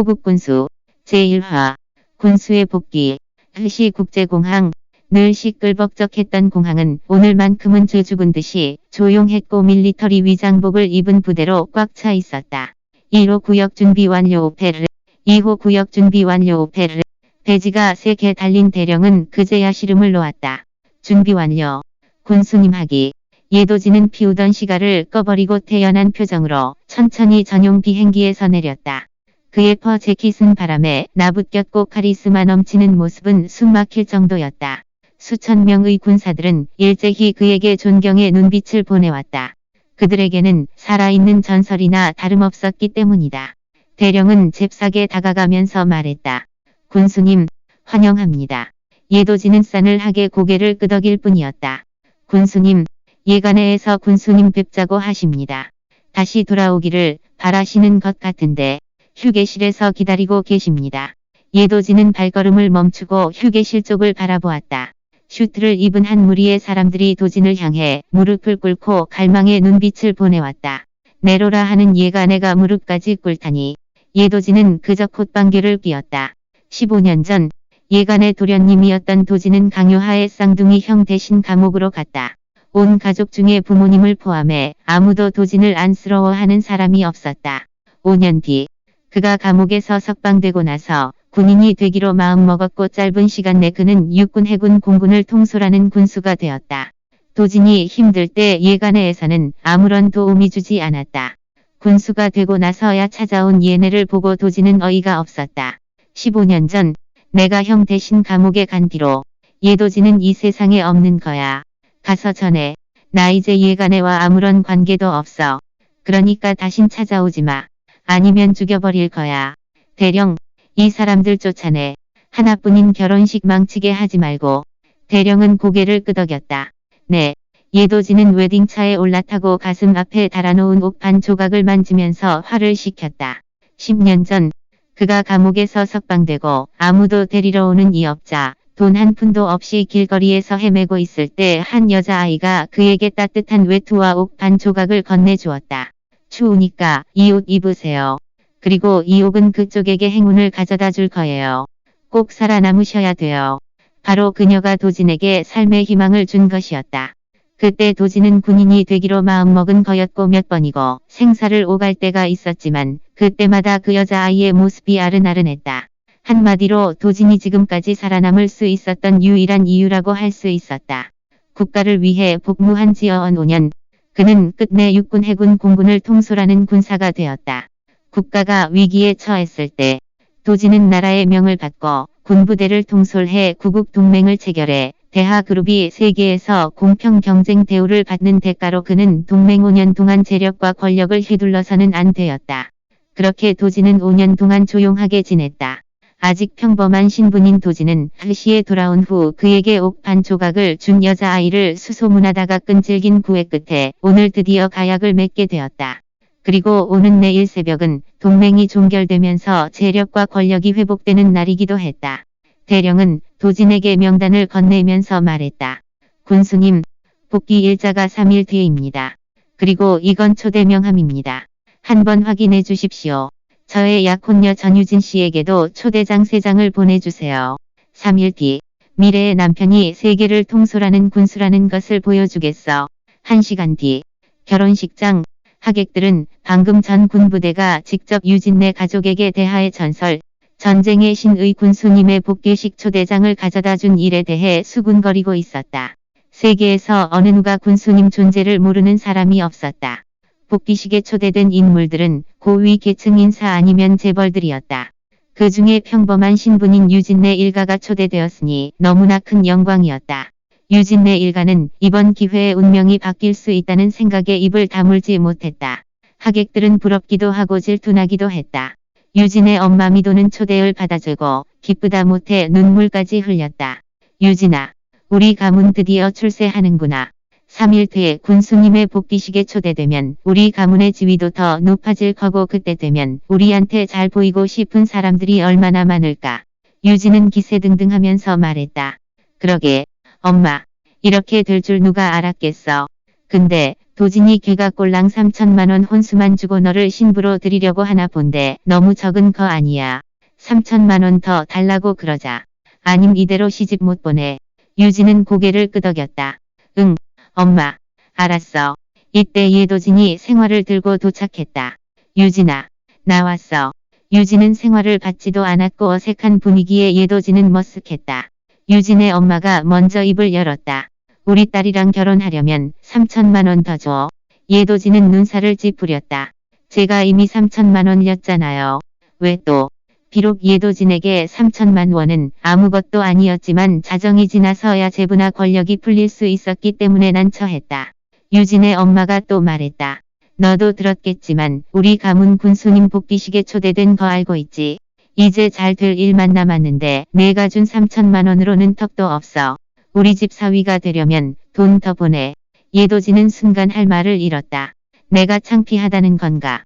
호국군수 제1화 군수의 복귀. 을시 국제공항. 늘 시끌벅적했던 공항은 오늘만큼은 쥐죽은 듯이 조용했고 밀리터리 위장복을 입은 부대로 꽉 차 있었다. 1호 구역 준비 완료 오페르. 2호 구역 준비 완료 오페르. 배지가 3개 달린 대령은 그제야 시름을 놓았다. 준비 완료. 군수님 하기. 예도지는 피우던 시가를 꺼버리고 태연한 표정으로 천천히 전용 비행기에서 내렸다. 그의 퍼 재킷은 바람에 나부꼈고 카리스마 넘치는 모습은 숨막힐 정도였다. 수천 명의 군사들은 일제히 그에게 존경의 눈빛을 보내왔다. 그들에게는 살아있는 전설이나 다름없었기 때문이다. 대령은 잽싸게 다가가면서 말했다. 군수님, 환영합니다. 예도지는 싸늘하게 고개를 끄덕일 뿐이었다. 군수님, 예관에에서 군수님 뵙자고 하십니다. 다시 돌아오기를 바라시는 것 같은데 휴게실에서 기다리고 계십니다. 예도지는 발걸음을 멈추고 휴게실 쪽을 바라보았다. 슈트를 입은 한 무리의 사람들이 도진을 향해 무릎을 꿇고 갈망의 눈빛을 보내왔다. 내로라 하는 예관에가 무릎까지 꿇다니 예도지는 그저 콧방귀를 뀌었다. 15년 전 예관의 도련님이었던 도진은 강요하의 쌍둥이 형 대신 감옥으로 갔다. 온 가족 중에 부모님을 포함해 아무도 도진을 안쓰러워하는 사람이 없었다. 5년 뒤 그가 감옥에서 석방되고 나서 군인이 되기로 마음먹었고 짧은 시간 내 그는 육군 해군 공군을 통솔하는 군수가 되었다. 도진이 힘들 때 예관에에서는 아무런 도움이 주지 않았다. 군수가 되고 나서야 찾아온 예내를 보고 도진은 어이가 없었다. 15년 전 내가 형 대신 감옥에 간 뒤로 예도진은 이 세상에 없는 거야. 가서 전해. 나 이제 예관에와 아무런 관계도 없어. 그러니까 다신 찾아오지 마. 아니면 죽여버릴 거야. 대령, 이 사람들 쫓아내. 하나뿐인 결혼식 망치게 하지 말고. 대령은 고개를 끄덕였다. 네. 예도진은 웨딩차에 올라타고 가슴 앞에 달아놓은 옥판 조각을 만지면서 화를 식혔다. 10년 전 그가 감옥에서 석방되고 아무도 데리러 오는 이 업자, 돈 한 푼도 없이 길거리에서 헤매고 있을 때 한 여자아이가 그에게 따뜻한 외투와 옥판 조각을 건네주었다. 추우니까 이 옷 입으세요. 그리고 이 옥은 그쪽에게 행운을 가져다 줄 거예요. 꼭 살아남으셔야 돼요. 바로 그녀가 도진에게 삶의 희망을 준 것이었다. 그때 도진은 군인이 되기로 마음먹은 거였고 몇 번이고 생사를 오갈 때가 있었지만 그때마다 그 여자아이의 모습이 아른아른했다. 한마디로 도진이 지금까지 살아남을 수 있었던 유일한 이유라고 할 수 있었다. 국가를 위해 복무한 지 5년. 그는 끝내 육군 해군 공군을 통솔하는 군사가 되었다. 국가가 위기에 처했을 때 도진은 나라의 명을 받고 군부대를 통솔해 구국 동맹을 체결해 대하그룹이 세계에서 공평 경쟁 대우를 받는 대가로 그는 동맹 5년 동안 재력과 권력을 휘둘러서는 안 되었다. 그렇게 도진은 5년 동안 조용하게 지냈다. 아직 평범한 신분인 도진은 할시에 돌아온 후 그에게 옥판 조각을 준 여자아이를 수소문하다가 끈질긴 구애 끝에 오늘 드디어 가약을 맺게 되었다. 그리고 오는 내일 새벽은 동맹이 종결되면서 재력과 권력이 회복되는 날이기도 했다. 대령은 도진에게 명단을 건네면서 말했다. 군수님, 복귀 일자가 3일 뒤에입니다. 그리고 이건 초대 명함입니다. 한번 확인해 주십시오. 저의 약혼녀 전유진 씨에게도 초대장 3장을 보내주세요. 3일 뒤 미래의 남편이 세계를 통솔하는 군수라는 것을 보여주겠어. 1시간 뒤 결혼식장. 하객들은 방금 전 군부대가 직접 유진네 가족에게 대하의 전설, 전쟁의 신의 군수님의 복귀식 초대장을 가져다 준 일에 대해 수군거리고 있었다. 세계에서 어느 누가 군수님 존재를 모르는 사람이 없었다. 복귀식에 초대된 인물들은 고위 계층 인사 아니면 재벌들이었다. 그 중에 평범한 신분인 유진네 일가가 초대되었으니 너무나 큰 영광이었다. 유진네 일가는 이번 기회에 운명이 바뀔 수 있다는 생각에 입을 다물지 못했다. 하객들은 부럽기도 하고 질투나기도 했다. 유진의 엄마 미도는 초대를 받아주고 기쁘다 못해 눈물까지 흘렸다. 유진아, 우리 가문 드디어 출세하는구나. 3일 뒤에 군수님의 복귀식에 초대되면 우리 가문의 지위도 더 높아질 거고 그때 되면 우리한테 잘 보이고 싶은 사람들이 얼마나 많을까. 유진은 기세등등하면서 말했다. 그러게, 엄마. 이렇게 될 줄 누가 알았겠어. 근데 도진이 걔가 꼴랑 3천만원 혼수만 주고 너를 신부로 드리려고 하나 본데 너무 적은 거 아니야. 3천만원 더 달라고 그러자. 아님 이대로 시집 못 보내. 유진은 고개를 끄덕였다. 응, 엄마. 알았어. 이때 예도진이 생화를 들고 도착했다. 유진아, 나왔어. 유진은 생화를 받지도 않았고 어색한 분위기에 예도진은 머쓱했다. 유진의 엄마가 먼저 입을 열었다. 우리 딸이랑 결혼하려면 3천만원 더 줘. 예도진은 눈살을 찌푸렸다. 제가 이미 3천만원이었잖아요. 왜 또? 비록 예도진에게 3천만 원은 아무것도 아니었지만 자정이 지나서야 재부나 권력이 풀릴 수 있었기 때문에 난처했다. 유진의 엄마가 또 말했다. 너도 들었겠지만 우리 가문 군수님 복귀식에 초대된 거 알고 있지? 이제 잘 될 일만 남았는데 내가 준 3천만 원으로는 턱도 없어. 우리 집 사위가 되려면 돈 더 보내. 예도진은 순간 할 말을 잃었다. 내가 창피하다는 건가?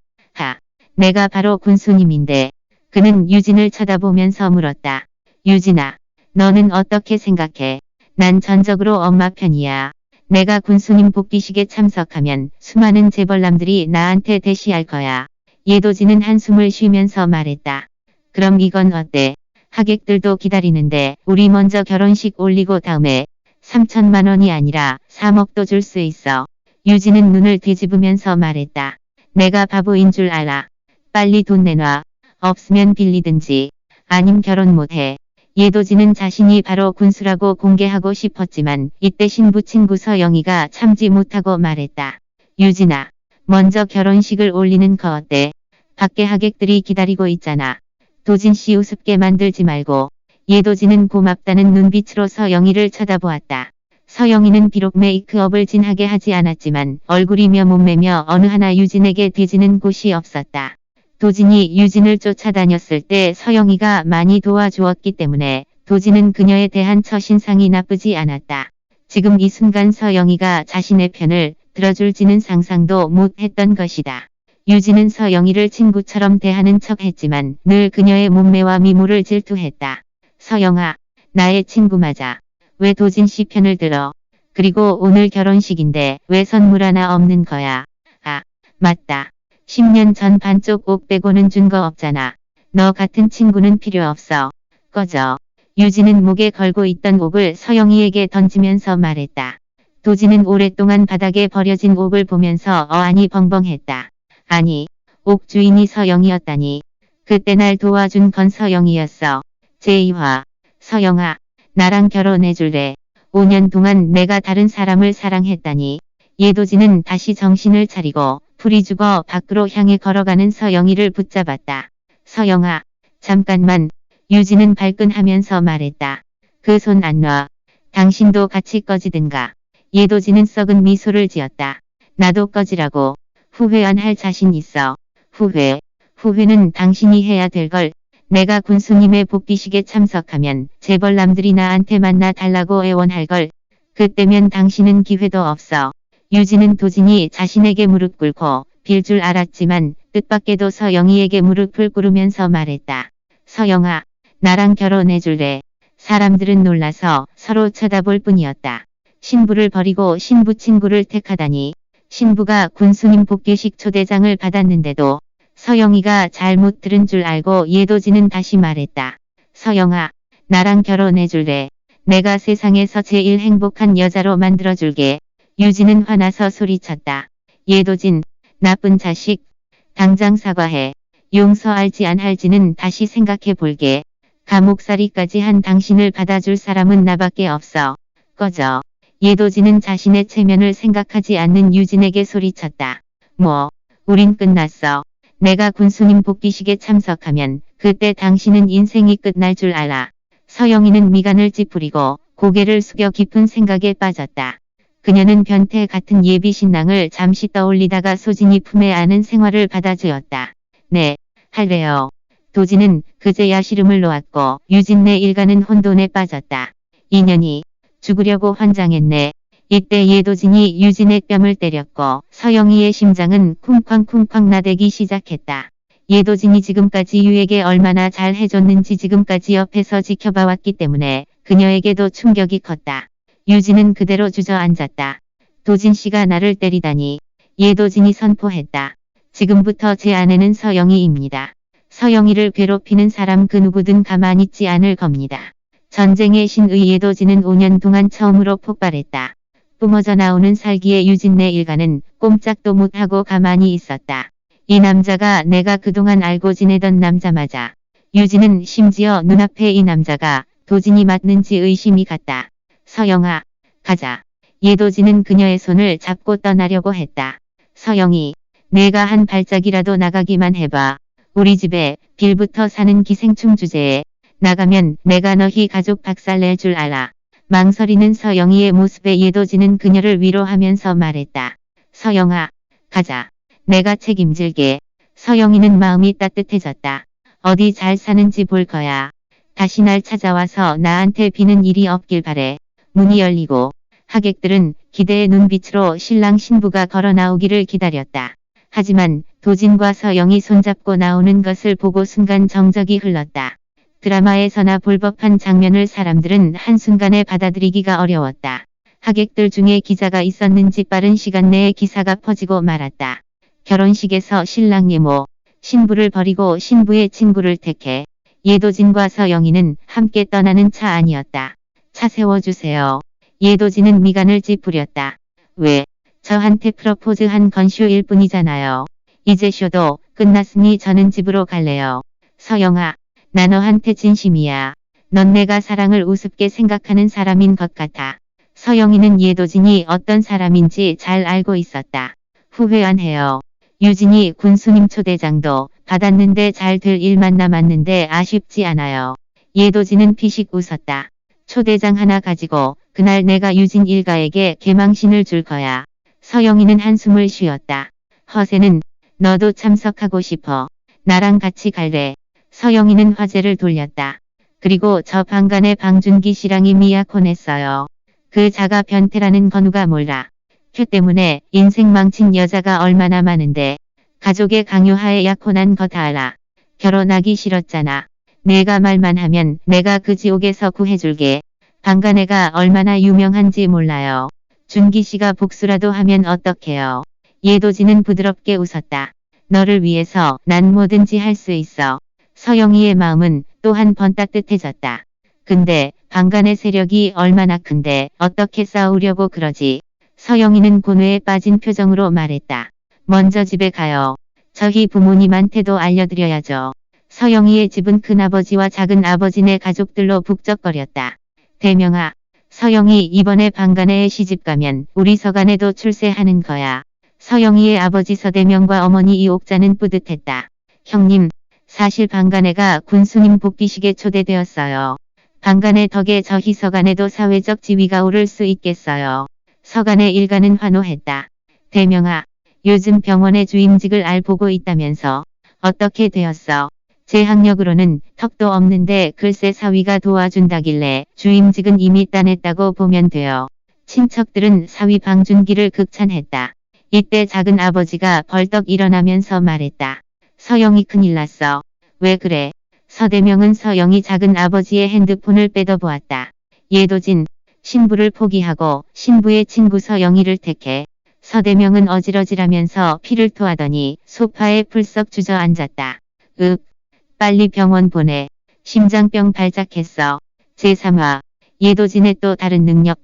내가 바로 군수님인데. 그는 유진을 쳐다보면서 물었다. 유진아, 너는 어떻게 생각해? 난 전적으로 엄마 편이야. 내가 군수님 복귀식에 참석하면 수많은 재벌남들이 나한테 대시할 거야. 예도진은 한숨을 쉬면서 말했다. 그럼 이건 어때? 하객들도 기다리는데 우리 먼저 결혼식 올리고 다음에 3천만 원이 아니라 3억도 줄 수 있어. 유진은 눈을 뒤집으면서 말했다. 내가 바보인 줄 알아. 빨리 돈 내놔. 없으면 빌리든지. 아님 결혼 못해. 예도진은 자신이 바로 군수라고 공개하고 싶었지만 이때 신부 친구 서영이가 참지 못하고 말했다. 유진아, 먼저 결혼식을 올리는 거 어때? 밖에 하객들이 기다리고 있잖아. 도진씨 우습게 만들지 말고. 예도진은 고맙다는 눈빛으로 서영이를 쳐다보았다. 서영이는 비록 메이크업을 진하게 하지 않았지만 얼굴이며 몸매며 어느 하나 유진에게 뒤지는 곳이 없었다. 도진이 유진을 쫓아다녔을 때 서영이가 많이 도와주었기 때문에 도진은 그녀에 대한 첫인상이 나쁘지 않았다. 지금 이 순간 서영이가 자신의 편을 들어줄지는 상상도 못했던 것이다. 유진은 서영이를 친구처럼 대하는 척했지만 늘 그녀의 몸매와 미모를 질투했다. 서영아, 나의 친구 맞아. 왜 도진씨 편을 들어? 그리고 오늘 결혼식인데 왜 선물 하나 없는 거야? 맞다. 10년 전 반쪽 옥 빼고는 준 거 없잖아. 너 같은 친구는 필요 없어. 꺼져. 유진은 목에 걸고 있던 옥을 서영이에게 던지면서 말했다. 도진은 오랫동안 바닥에 버려진 옥을 보면서 어안이 벙벙했다. 아니, 옥 주인이 서영이었다니. 그때 날 도와준 건 서영이였어. 제2화. 서영아, 나랑 결혼해줄래? 5년 동안 내가 다른 사람을 사랑했다니. 예도진은 다시 정신을 차리고 풀이 죽어 밖으로 향해 걸어가는 서영이를 붙잡았다. 서영아, 잠깐만. 유진은 발끈하면서 말했다. 그 손 안 놔. 당신도 같이 꺼지든가. 예도진은 썩은 미소를 지었다. 나도 꺼지라고. 후회 안 할 자신 있어. 후회. 후회는 당신이 해야 될 걸. 내가 군수님의 복귀식에 참석하면 재벌남들이 나한테 만나 달라고 애원할 걸. 그때면 당신은 기회도 없어. 유진은 도진이 자신에게 무릎 꿇고 빌 줄 알았지만 뜻밖에도 서영이에게 무릎을 꿇으면서 말했다. 서영아, 나랑 결혼해줄래? 사람들은 놀라서 서로 쳐다볼 뿐이었다. 신부를 버리고 신부 친구를 택하다니. 신부가 군수님 복귀식 초대장을 받았는데도 서영이가 잘못 들은 줄 알고 예도진은 다시 말했다. 서영아, 나랑 결혼해줄래? 내가 세상에서 제일 행복한 여자로 만들어줄게. 유진은 화나서 소리쳤다. 예도진, 나쁜 자식. 당장 사과해. 용서할지 안 할지는 다시 생각해 볼게. 감옥살이까지 한 당신을 받아줄 사람은 나밖에 없어. 꺼져. 예도진은 자신의 체면을 생각하지 않는 유진에게 소리쳤다. 뭐, 우린 끝났어. 내가 군수님 복귀식에 참석하면 그때 당신은 인생이 끝날 줄 알아. 서영이는 미간을 찌푸리고 고개를 숙여 깊은 생각에 빠졌다. 그녀는 변태 같은 예비 신랑을 잠시 떠올리다가 소진이 품에 안은 생활을 받아주었다. 네, 할래요. 도진은 그제야 시름을 놓았고 유진 내 일가는 혼돈에 빠졌다. 인연이 죽으려고 환장했네. 이때 예도진이 유진의 뺨을 때렸고 서영이의 심장은 쿵쾅쿵쾅 나대기 시작했다. 예도진이 지금까지 유에게 얼마나 잘 해줬는지 지금까지 옆에서 지켜봐왔기 때문에 그녀에게도 충격이 컸다. 유진은 그대로 주저앉았다. 도진씨가 나를 때리다니. 예도진이 선포했다. 지금부터 제 아내는 서영희입니다. 서영희를 괴롭히는 사람 그 누구든 가만히 있지 않을 겁니다. 전쟁의 신의 예도진은 5년 동안 처음으로 폭발했다. 뿜어져 나오는 살기에 유진네 일가는 꼼짝도 못하고 가만히 있었다. 이 남자가 내가 그동안 알고 지내던 남자마자 유진은 심지어 눈앞에 이 남자가 도진이 맞는지 의심이 갔다. 서영아, 가자. 예도진은 그녀의 손을 잡고 떠나려고 했다. 서영이, 내가 한 발짝이라도 나가기만 해봐. 우리 집에 빌부터 사는 기생충 주제에 나가면 내가 너희 가족 박살낼 줄 알아. 망설이는 서영이의 모습에 예도진은 그녀를 위로하면서 말했다. 서영아, 가자. 내가 책임질게. 서영이는 마음이 따뜻해졌다. 어디 잘 사는지 볼 거야. 다시 날 찾아와서 나한테 비는 일이 없길 바래. 문이 열리고 하객들은 기대의 눈빛으로 신랑 신부가 걸어 나오기를 기다렸다. 하지만 도진과 서영이 손잡고 나오는 것을 보고 순간 정적이 흘렀다. 드라마에서나 볼 법한 장면을 사람들은 한순간에 받아들이기가 어려웠다. 하객들 중에 기자가 있었는지 빠른 시간 내에 기사가 퍼지고 말았다. 결혼식에서 신랑 예모, 신부를 버리고 신부의 친구를 택해 예도진과 서영이는 함께 떠나는 차 안이었다. 차 세워주세요. 예도진은 미간을 찌푸렸다. 왜? 저한테 프러포즈한 건 쇼일 뿐이잖아요. 이제 쇼도 끝났으니 저는 집으로 갈래요. 서영아, 나 너한테 진심이야. 넌 내가 사랑을 우습게 생각하는 사람인 것 같아. 서영이는 예도진이 어떤 사람인지 잘 알고 있었다. 후회 안 해요. 유진이 군수님 초대장도 받았는데 잘 될 일만 남았는데 아쉽지 않아요. 예도진은 피식 웃었다. 초대장 하나 가지고 그날 내가 유진 일가에게 개망신을 줄 거야. 서영이는 한숨을 쉬었다. 허세는 너도 참석하고 싶어. 나랑 같이 갈래. 서영이는 화제를 돌렸다. 그리고 저 방간의 방준기 씨랑 이미 약혼했어요. 그 자가 변태라는 거 누가 몰라. 표 때문에 인생 망친 여자가 얼마나 많은데. 가족의 강요하에 약혼한 거 다 알아. 결혼하기 싫었잖아. 내가 말만 하면 내가 그 지옥에서 구해줄게. 방간애가 얼마나 유명한지 몰라요. 준기 씨가 복수라도 하면 어떡해요. 예도진은 부드럽게 웃었다. 너를 위해서 난 뭐든지 할 수 있어. 서영이의 마음은 또 한 번 따뜻해졌다. 근데 방간의 세력이 얼마나 큰데 어떻게 싸우려고 그러지? 서영이는 고뇌에 빠진 표정으로 말했다. 먼저 집에 가요. 저희 부모님한테도 알려드려야죠. 서영이의 집은 큰아버지와 작은아버지네 가족들로 북적거렸다. 대명아, 서영이 이번에 방간애에 시집가면 우리 서간에도 출세하는 거야. 서영이의 아버지 서대명과 어머니 이옥자는 뿌듯했다. 형님, 사실 방간애가 군수님 복귀식에 초대되었어요. 방간애 덕에 저희 서간에도 사회적 지위가 오를 수 있겠어요. 서간애 일가는 환호했다. 대명아, 요즘 병원의 주임직을 알보고 있다면서 어떻게 되었어? 제 학력으로는 턱도 없는데 글쎄 사위가 도와준다길래 주임직은 이미 따냈다고 보면 돼요. 친척들은 사위 방준기를 극찬했다. 이때 작은 아버지가 벌떡 일어나면서 말했다. 서영이 큰일 났어. 왜 그래? 서대명은 서영이 작은 아버지의 핸드폰을 빼더보았다. 예도진, 신부를 포기하고 신부의 친구 서영이를 택해. 서대명은 어질어질하면서 피를 토하더니 소파에 풀썩 주저앉았다. 빨리 병원 보내. 심장병 발작했어. 제3화. 예도진의 또 다른 능력.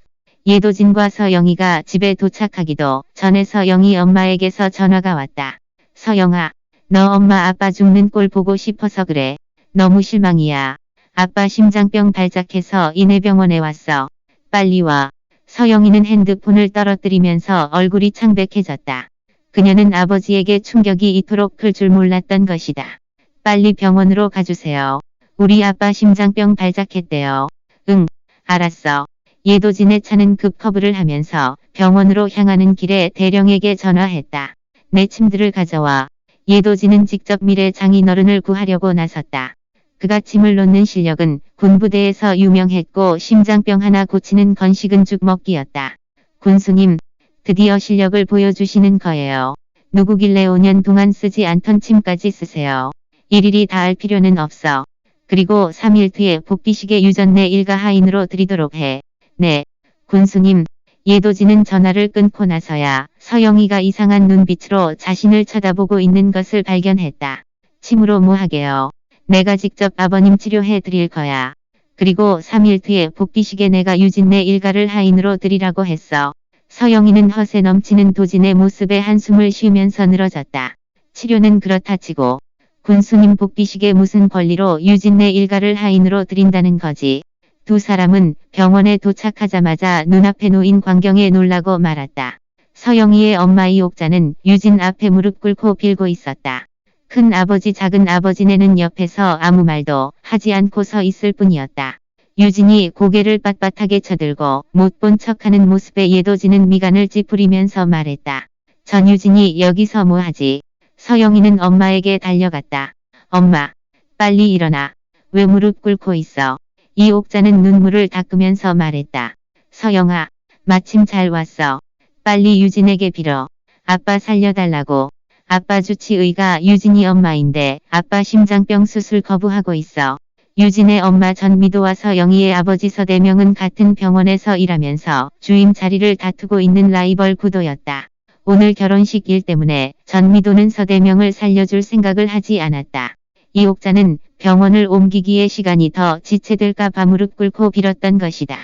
예도진과 서영이가 집에 도착하기도 전에 서영이 엄마에게서 전화가 왔다. 서영아, 너 엄마 아빠 죽는 꼴 보고 싶어서 그래. 너무 실망이야. 아빠 심장병 발작해서 이내병원에 왔어. 빨리 와. 서영이는 핸드폰을 떨어뜨리면서 얼굴이 창백해졌다. 그녀는 아버지에게 충격이 이토록 클 줄 몰랐던 것이다. 빨리 병원으로 가주세요. 우리 아빠 심장병 발작했대요. 응, 알았어. 예도진의 차는 급커브를 하면서 병원으로 향하는 길에 대령에게 전화했다. 내 침들을 가져와. 예도진은 직접 미래 장인어른을 구하려고 나섰다. 그가 침을 놓는 실력은 군부대에서 유명했고 심장병 하나 고치는 건식은 죽먹기였다. 군수님, 드디어 실력을 보여주시는 거예요. 누구길래 5년 동안 쓰지 않던 침까지 쓰세요. 일일이 다 알 필요는 없어. 그리고 3일 뒤에 복귀식에 유전내 일가 하인으로 드리도록 해. 네, 군수님. 예도진은 전화를 끊고 나서야 서영이가 이상한 눈빛으로 자신을 쳐다보고 있는 것을 발견했다. 침으로 뭐하게요. 내가 직접 아버님 치료해 드릴 거야. 그리고 3일 뒤에 복귀식에 내가 유진네 일가를 하인으로 드리라고 했어. 서영이는 허세 넘치는 도진의 모습에 한숨을 쉬면서 늘어졌다. 치료는 그렇다 치고 군수님 복귀식에 무슨 권리로 유진네 일가를 하인으로 드린다는 거지. 두 사람은 병원에 도착하자마자 눈앞에 놓인 광경에 놀라고 말았다. 서영이의 엄마 이옥자는 유진 앞에 무릎 꿇고 빌고 있었다. 큰 아버지 작은 아버지네는 옆에서 아무 말도 하지 않고 서 있을 뿐이었다. 유진이 고개를 빳빳하게 쳐들고 못 본 척하는 모습에 예도진은 미간을 찌푸리면서 말했다. 전유진이 여기서 뭐하지? 서영이는 엄마에게 달려갔다. 엄마, 빨리 일어나. 왜 무릎 꿇고 있어? 이옥자는 눈물을 닦으면서 말했다. 서영아, 마침 잘 왔어. 빨리 유진에게 빌어. 아빠 살려달라고. 아빠 주치의가 유진이 엄마인데 아빠 심장병 수술 거부하고 있어. 유진의 엄마 전미도와 서영이의 아버지 서대명은 같은 병원에서 일하면서 주임 자리를 다투고 있는 라이벌 구도였다. 오늘 결혼식 일 때문에 전미도는 서대명을 살려줄 생각을 하지 않았다. 이옥자는 병원을 옮기기에 시간이 더 지체될까 봐 무릎 꿇고 빌었던 것이다.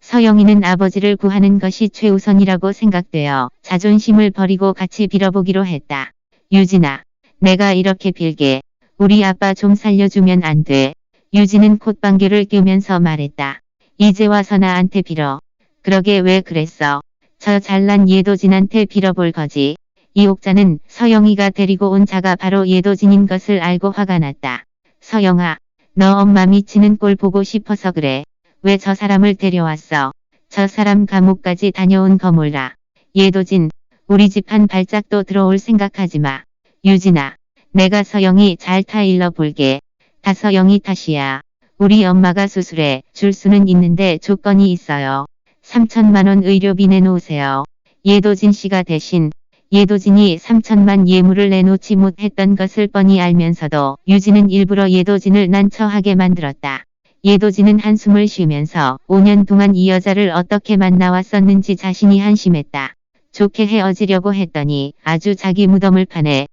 서영이는 아버지를 구하는 것이 최우선이라고 생각되어 자존심을 버리고 같이 빌어보기로 했다. 유진아, 내가 이렇게 빌게. 우리 아빠 좀 살려주면 안 돼. 유진은 콧방귀를 뀌면서 말했다. 이제 와서 나한테 빌어. 그러게 왜 그랬어. 저 잘난 예도진한테 빌어볼 거지. 이옥자는 서영이가 데리고 온 자가 바로 예도진인 것을 알고 화가 났다. 서영아, 너 엄마 미치는 꼴 보고 싶어서 그래. 왜 저 사람을 데려왔어? 저 사람 감옥까지 다녀온 거 몰라. 예도진, 우리 집 한 발짝도 들어올 생각하지 마. 유진아, 내가 서영이 잘 타일러 볼게. 다 서영이 탓이야. 우리 엄마가 수술해 줄 수는 있는데 조건이 있어요. 3천만 원 의료비 내놓으세요. 예도진 씨가 대신 예도진이 3천만 예물을 내놓지 못했던 것을 뻔히 알면서도 유진은 일부러 예도진을 난처하게 만들었다. 예도진은 한숨을 쉬면서 5년 동안 이 여자를 어떻게 만나왔었는지 자신이 한심했다. 좋게 헤어지려고 했더니 아주 자기 무덤을 파네.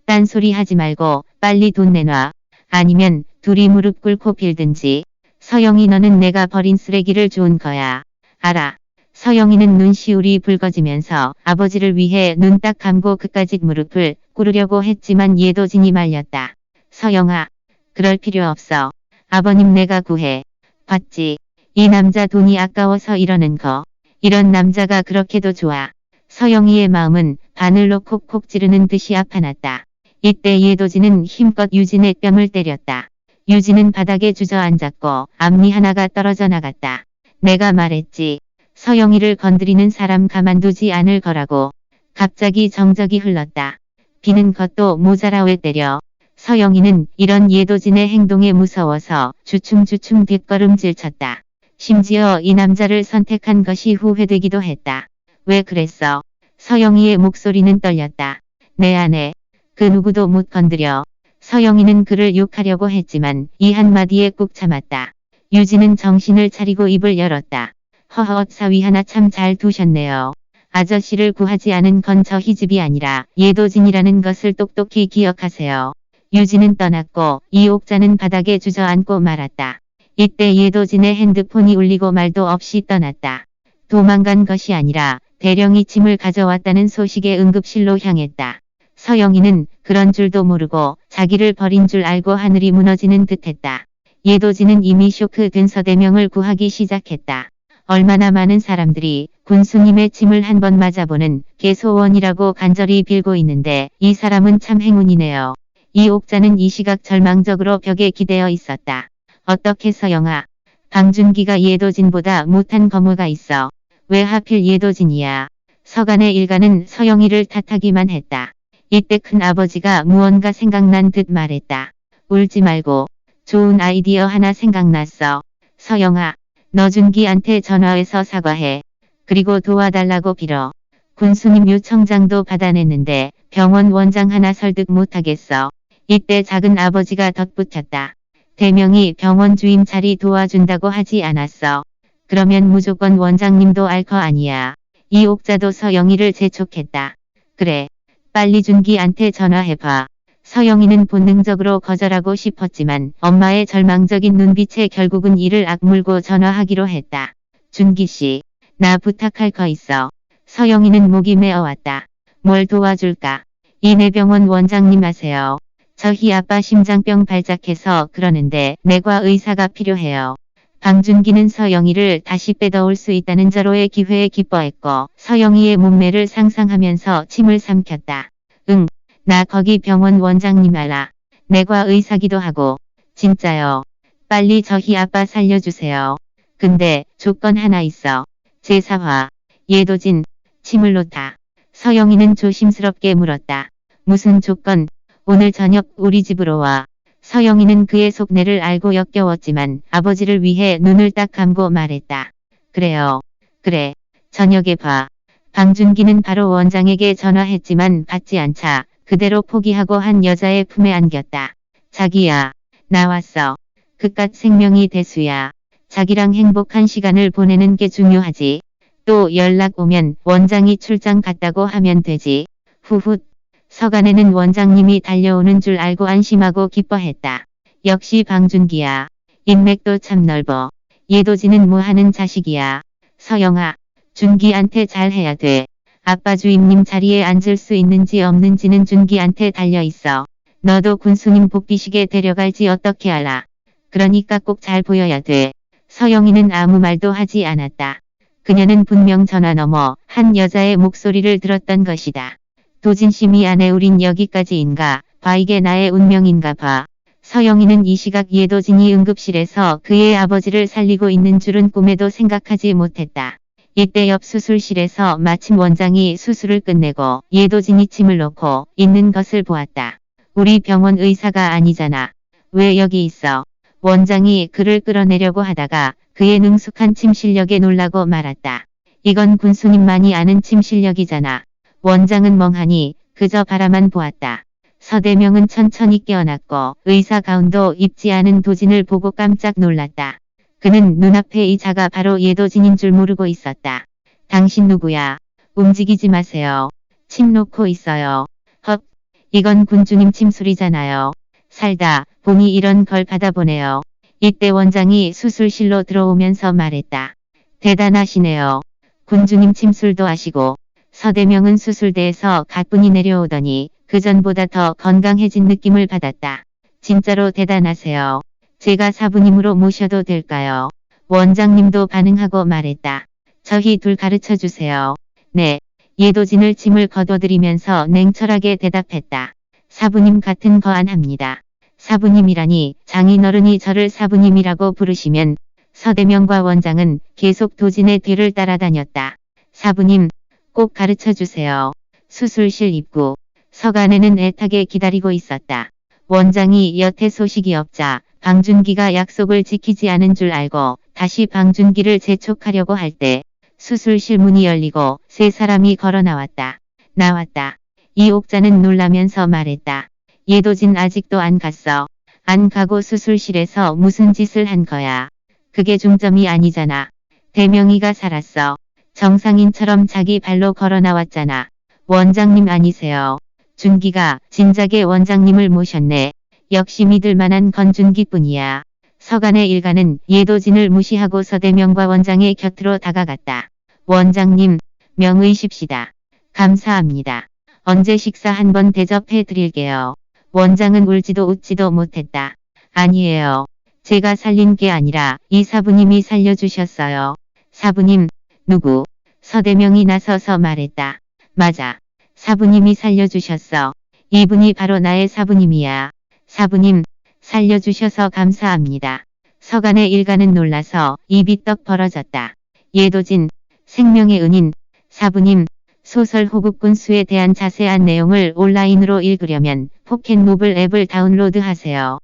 딴소리 하지 말고 빨리 돈 내놔. 아니면 둘이 무릎 꿇고 빌든지. 서영이 너는 내가 버린 쓰레기를 준 거야. 알아. 서영이는 눈시울이 붉어지면서 아버지를 위해 눈 딱 감고 그까짓 무릎을 꿇으려고 했지만 예도진이 말렸다. 서영아, 그럴 필요 없어. 아버님 내가 구해. 봤지? 이 남자 돈이 아까워서 이러는 거. 이런 남자가 그렇게도 좋아. 서영이의 마음은 바늘로 콕콕 찌르는 듯이 아파났다. 이때 예도진은 힘껏 유진의 뺨을 때렸다. 유진은 바닥에 주저앉았고 앞니 하나가 떨어져 나갔다. 내가 말했지. 서영이를 건드리는 사람 가만두지 않을 거라고. 갑자기 정적이 흘렀다. 비는 것도 모자라 왜 때려. 서영이는 이런 예도진의 행동에 무서워서 주춤주춤 뒷걸음질 쳤다. 심지어 이 남자를 선택한 것이 후회되기도 했다. 왜 그랬어? 서영이의 목소리는 떨렸다. 내 아내. 그 누구도 못 건드려. 서영이는 그를 욕하려고 했지만 이 한마디에 꾹 참았다. 유진은 정신을 차리고 입을 열었다. 허허 사위 하나 참 잘 두셨네요. 아저씨를 구하지 않은 건 저희 집이 아니라 예도진이라는 것을 똑똑히 기억하세요. 유진은 떠났고 이옥자는 바닥에 주저앉고 말았다. 이때 예도진의 핸드폰이 울리고 말도 없이 떠났다. 도망간 것이 아니라 대령이 짐을 가져왔다는 소식에 응급실로 향했다. 서영이는 그런 줄도 모르고 자기를 버린 줄 알고 하늘이 무너지는 듯했다. 예도진은 이미 쇼크된 서대명을 구하기 시작했다. 얼마나 많은 사람들이 군수님의 침을 한 번 맞아보는 개소원이라고 간절히 빌고 있는데 이 사람은 참 행운이네요. 이옥자는 이 시각 절망적으로 벽에 기대어 있었다. 어떻게 서영아? 방준기가 예도진보다 못한 거뭐가 있어. 왜 하필 예도진이야. 서간의 일가는 서영이를 탓하기만 했다. 이때 큰 아버지가 무언가 생각난 듯 말했다. 울지 말고. 좋은 아이디어 하나 생각났어. 서영아, 너 준기한테 전화해서 사과해. 그리고 도와달라고 빌어. 군수님 요청장도 받아냈는데 병원 원장 하나 설득 못하겠어. 이때 작은 아버지가 덧붙였다. 대명이 병원 주임 자리 도와준다고 하지 않았어. 그러면 무조건 원장님도 알 거 아니야. 이 옥자도 서영이를 재촉했다. 그래. 빨리 준기한테 전화해봐. 서영이는 본능적으로 거절하고 싶었지만 엄마의 절망적인 눈빛에 결국은 이를 악물고 전화하기로 했다. 준기씨, 나 부탁할 거 있어. 서영이는 목이 메어왔다. 뭘 도와줄까? 이내병원 원장님 아세요? 저희 아빠 심장병 발작해서 그러는데 내과 의사가 필요해요. 방준기는 서영이를 다시 빼더올 수 있다는 절호의 기회에 기뻐했고 서영이의 몸매를 상상하면서 침을 삼켰다. 응, 나 거기 병원 원장님 알아. 내과 의사기도 하고. 진짜요. 빨리 저희 아빠 살려주세요. 근데 조건 하나 있어. 제4화. 예도진. 침을 놓다. 서영이는 조심스럽게 물었다. 무슨 조건? 오늘 저녁 우리 집으로 와. 서영이는 그의 속내를 알고 역겨웠지만 아버지를 위해 눈을 딱 감고 말했다. 그래요. 그래. 저녁에 봐. 방준기는 바로 원장에게 전화했지만 받지 않자 그대로 포기하고 한 여자의 품에 안겼다. 자기야. 나왔어. 그깟 생명이 대수야. 자기랑 행복한 시간을 보내는 게 중요하지. 또 연락 오면 원장이 출장 갔다고 하면 되지. 후훗. 서간에는 원장님이 달려오는 줄 알고 안심하고 기뻐했다. 역시 방준기야. 인맥도 참 넓어. 예도지는 뭐하는 자식이야. 서영아. 준기한테 잘해야 돼. 아빠 주임님 자리에 앉을 수 있는지 없는지는 준기한테 달려있어. 너도 군수님 복귀식에 데려갈지 어떻게 알아. 그러니까 꼭 잘 보여야 돼. 서영이는 아무 말도 하지 않았다. 그녀는 분명 전화 너머 한 여자의 목소리를 들었던 것이다. 도진씨 미안해 우린 여기까지인가 봐 이게 나의 운명인가 봐. 서영이는 이 시각 예도진이 응급실에서 그의 아버지를 살리고 있는 줄은 꿈에도 생각하지 못했다. 이때 옆 수술실에서 마침 원장이 수술을 끝내고 예도진이 침을 놓고 있는 것을 보았다. 우리 병원 의사가 아니잖아. 왜 여기 있어? 원장이 그를 끌어내려고 하다가 그의 능숙한 침 실력에 놀라고 말았다. 이건 군수님만이 아는 침 실력이잖아. 원장은 멍하니 그저 바라만 보았다. 서대명은 천천히 깨어났고 의사 가운도 입지 않은 도진을 보고 깜짝 놀랐다. 그는 눈앞에 이 자가 바로 예도진인 줄 모르고 있었다. 당신 누구야? 움직이지 마세요. 침 놓고 있어요. 헙, 이건 군주님 침술이잖아요. 살다 보니 이런 걸 받아보네요. 이때 원장이 수술실로 들어오면서 말했다. 대단하시네요. 군주님 침술도 하시고. 서대명은 수술대에서 가뿐히 내려오더니 그전보다 더 건강해진 느낌을 받았다. 진짜로 대단하세요. 제가 사부님으로 모셔도 될까요? 원장님도 반응하고 말했다. 저희 둘 가르쳐주세요. 네. 예도진을 침을 거둬들이면서 냉철하게 대답했다. 사부님 같은 거 안 합니다. 사부님이라니 장인어른이 저를 사부님이라고 부르시면. 서대명과 원장은 계속 도진의 뒤를 따라다녔다. 사부님. 꼭 가르쳐주세요. 수술실 입구. 서간에는 애타게 기다리고 있었다. 원장이 여태 소식이 없자 방준기가 약속을 지키지 않은 줄 알고 다시 방준기를 재촉하려고 할 때 수술실 문이 열리고 세 사람이 걸어 나왔다. 나왔다. 이 옥자는 놀라면서 말했다. 예도진 아직도 안 갔어. 안 가고 수술실에서 무슨 짓을 한 거야. 그게 중점이 아니잖아. 대명이가 살았어. 정상인처럼 자기 발로 걸어 나왔잖아. 원장님 아니세요. 준기가 진작에 원장님을 모셨네. 역시 믿을 만한 건 준기뿐이야. 서간의 일가는 예도진을 무시하고 서대명과 원장의 곁으로 다가갔다. 원장님, 명의십시다. 감사합니다. 언제 식사 한번 대접해 드릴게요. 원장은 울지도 웃지도 못했다. 아니에요. 제가 살린 게 아니라 이 사부님이 살려주셨어요. 사부님. 누구? 서대명이 나서서 말했다. 맞아. 사부님이 살려주셨어. 이분이 바로 나의 사부님이야. 사부님, 살려주셔서 감사합니다. 서간의 일가는 놀라서 입이 떡 벌어졌다. 예도진, 생명의 은인, 사부님, 소설 호국군수에 대한 자세한 내용을 온라인으로 읽으려면 포켓모블 앱을 다운로드하세요.